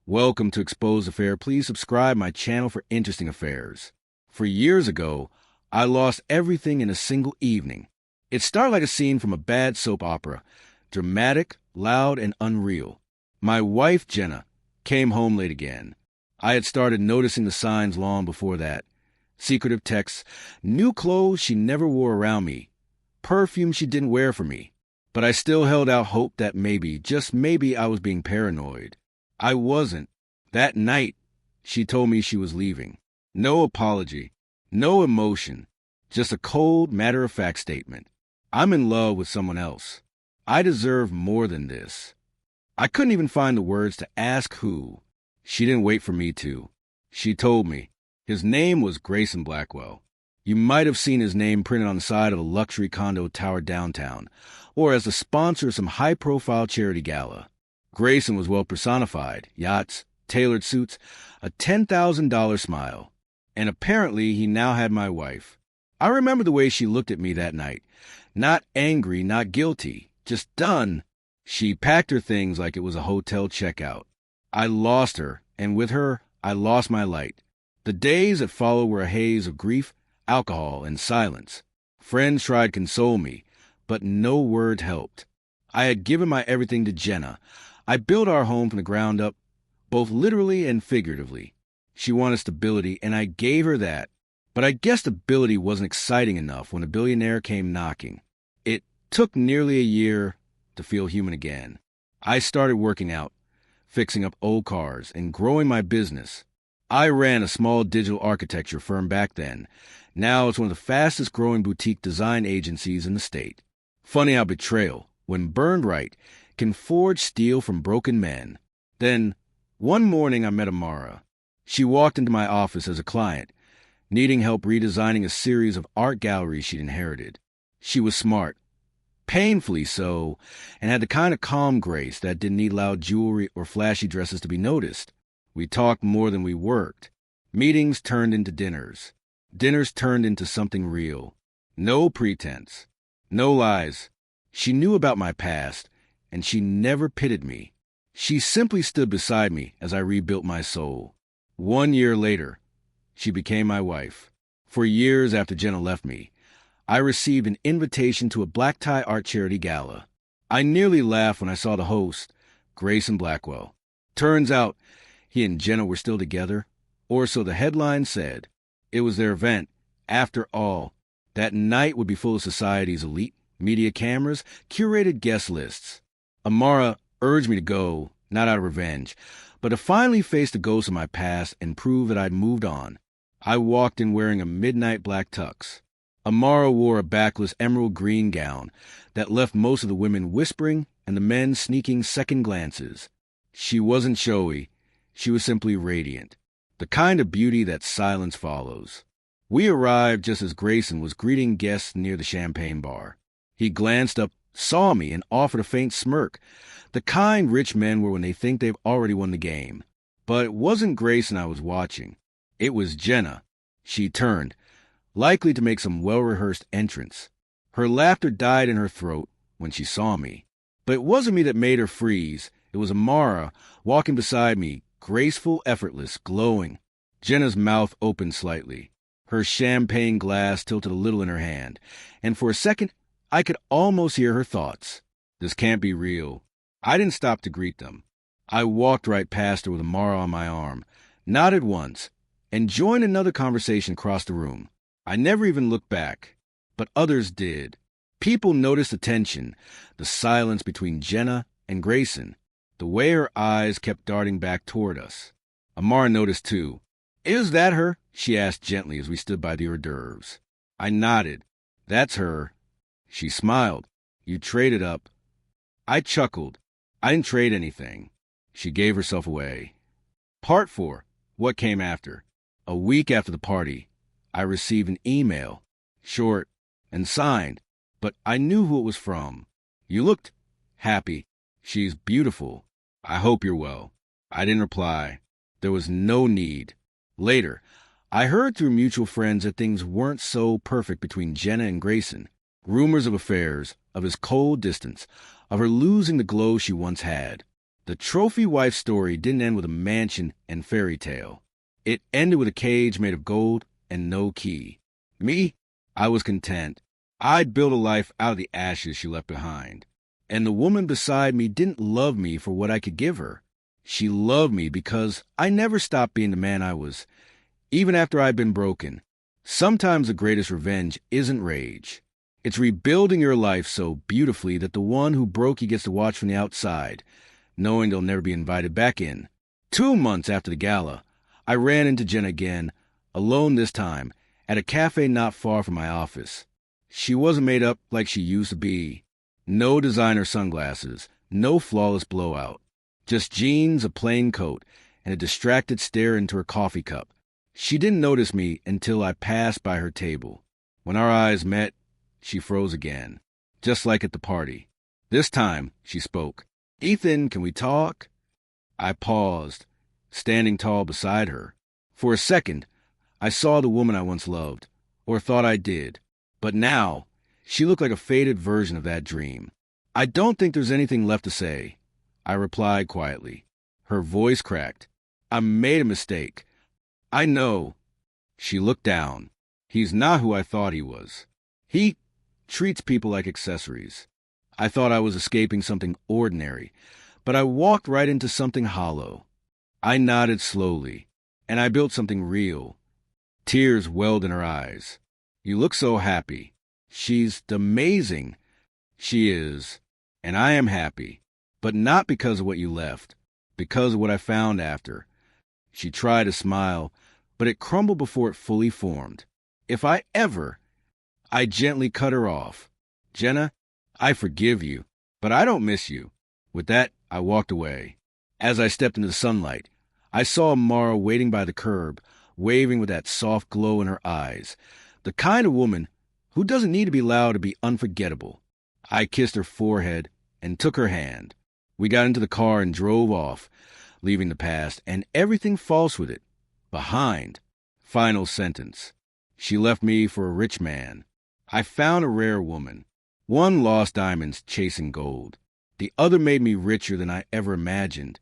Welcome to Exposed Affair. Please subscribe my channel for interesting affairs. For years ago, I lost everything in a single evening. It started like a scene from a bad soap opera, dramatic, loud, and unreal. My wife, Jenna, came home late again. I had started noticing the signs long before that. Secretive texts, new clothes she never wore around me, perfume she didn't wear for me. But I still held out hope that maybe, just maybe, I was being paranoid. I wasn't. That night, she told me she was leaving. No apology, no emotion, just a cold, matter-of-fact statement. I'm in love with someone else. I deserve more than this. I couldn't even find the words to ask who. She didn't wait for me to. She told me. His name was Grayson Blackwell. You might have seen his name printed on the side of a luxury condo tower downtown, or as the sponsor of some high-profile charity gala. Grayson was well personified, yachts, tailored suits, a $10,000 smile. And apparently he now had my wife. I remember the way she looked at me that night. Not angry, not guilty, just done. She packed her things like it was a hotel checkout. I lost her, and with her, I lost my light. The days that followed were a haze of grief, alcohol, and silence. Friends tried to console me, but no word helped. I had given my everything to Jenna. I built our home from the ground up, both literally and figuratively. She wanted stability, and I gave her that. But I guess stability wasn't exciting enough when a billionaire came knocking. It took nearly a year to feel human again. I started working out, fixing up old cars, and growing my business. I ran a small digital architecture firm back then. Now it's one of the fastest-growing boutique design agencies in the state. Funny how betrayal, when burned right, can forge steel from broken men. Then, one morning I met Amara. She walked into my office as a client, needing help redesigning a series of art galleries she'd inherited. She was smart, painfully so, and had the kind of calm grace that didn't need loud jewelry or flashy dresses to be noticed. We talked more than we worked. Meetings turned into dinners. Dinners turned into something real. No pretense. No lies. She knew about my past, and she never pitted me. She simply stood beside me as I rebuilt my soul. 1 year later, she became my wife. For years after Jenna left me, I received an invitation to a black tie art charity gala. I nearly laughed when I saw the host, Grayson Blackwell. Turns out, he and Jenna were still together, or so the headline said. It was their event. After all, that night would be full of society's elite, media cameras, curated guest lists. Amara urged me to go, not out of revenge, but to finally face the ghosts of my past and prove that I'd moved on. I walked in wearing a midnight black tux. Amara wore a backless emerald green gown that left most of the women whispering and the men sneaking second glances. She wasn't showy. She was simply radiant, the kind of beauty that silence follows. We arrived just as Grayson was greeting guests near the champagne bar. He glanced up, saw me, and offered a faint smirk, the kind rich men were when they think they've already won the game. But it wasn't Grayson I was watching. It was Jenna. She turned, likely to make some well-rehearsed entrance. Her laughter died in her throat when she saw me. But it wasn't me that made her freeze. It was Amara walking beside me, graceful, effortless, glowing. Jenna's mouth opened slightly. Her champagne glass tilted a little in her hand, and for a second, I could almost hear her thoughts. This can't be real. I didn't stop to greet them. I walked right past her with Amara on my arm, nodded once, and joined another conversation across the room. I never even looked back, but others did. People noticed the tension, the silence between Jenna and Grayson, the way her eyes kept darting back toward us. Amara noticed too. "Is that her?" she asked gently as we stood by the hors d'oeuvres. I nodded. "That's her." She smiled. "You traded up." I chuckled. I didn't trade anything. She gave herself away. Part 4. What came after? A week after the party, I received an email, short and signed, but I knew who it was from. "You looked happy. She's beautiful. I hope you're well." I didn't reply. There was no need. Later, I heard through mutual friends that things weren't so perfect between Jenna and Grayson. Rumors of affairs, of his cold distance, of her losing the glow she once had. The trophy wife story didn't end with a mansion and fairy tale. It ended with a cage made of gold and no key. Me? I was content. I'd built a life out of the ashes she left behind. And the woman beside me didn't love me for what I could give her. She loved me because I never stopped being the man I was, even after I'd been broken. Sometimes the greatest revenge isn't rage. It's rebuilding your life so beautifully that the one who broke you gets to watch from the outside, knowing they'll never be invited back in. 2 months after the gala, I ran into Jenna again, alone this time, at a cafe not far from my office. She wasn't made up like she used to be. No designer sunglasses, no flawless blowout. Just jeans, a plain coat, and a distracted stare into her coffee cup. She didn't notice me until I passed by her table. When our eyes met, she froze again, just like at the party. This time, she spoke. "Ethan, can we talk?" I paused, standing tall beside her. For a second, I saw the woman I once loved, or thought I did. But now, she looked like a faded version of that dream. "I don't think there's anything left to say," I replied quietly. Her voice cracked. "I made a mistake. I know." She looked down. "He's not who I thought he was. He treats people like accessories." I thought I was escaping something ordinary, but I walked right into something hollow. I nodded slowly, and I built something real. Tears welled in her eyes. "You look so happy." "She's amazing." "She is, and I am happy, but not because of what you left, because of what I found after." She tried to smile, but it crumbled before it fully formed. I gently cut her off. "Jenna, I forgive you, but I don't miss you." With that, I walked away. As I stepped into the sunlight, I saw Mara waiting by the curb, waving with that soft glow in her eyes. The kind of woman who doesn't need to be loud to be unforgettable. I kissed her forehead and took her hand. We got into the car and drove off, leaving the past and everything false with it behind. Final sentence. She left me for a rich man. I found a rare woman. One lost diamonds chasing gold. The other made me richer than I ever imagined.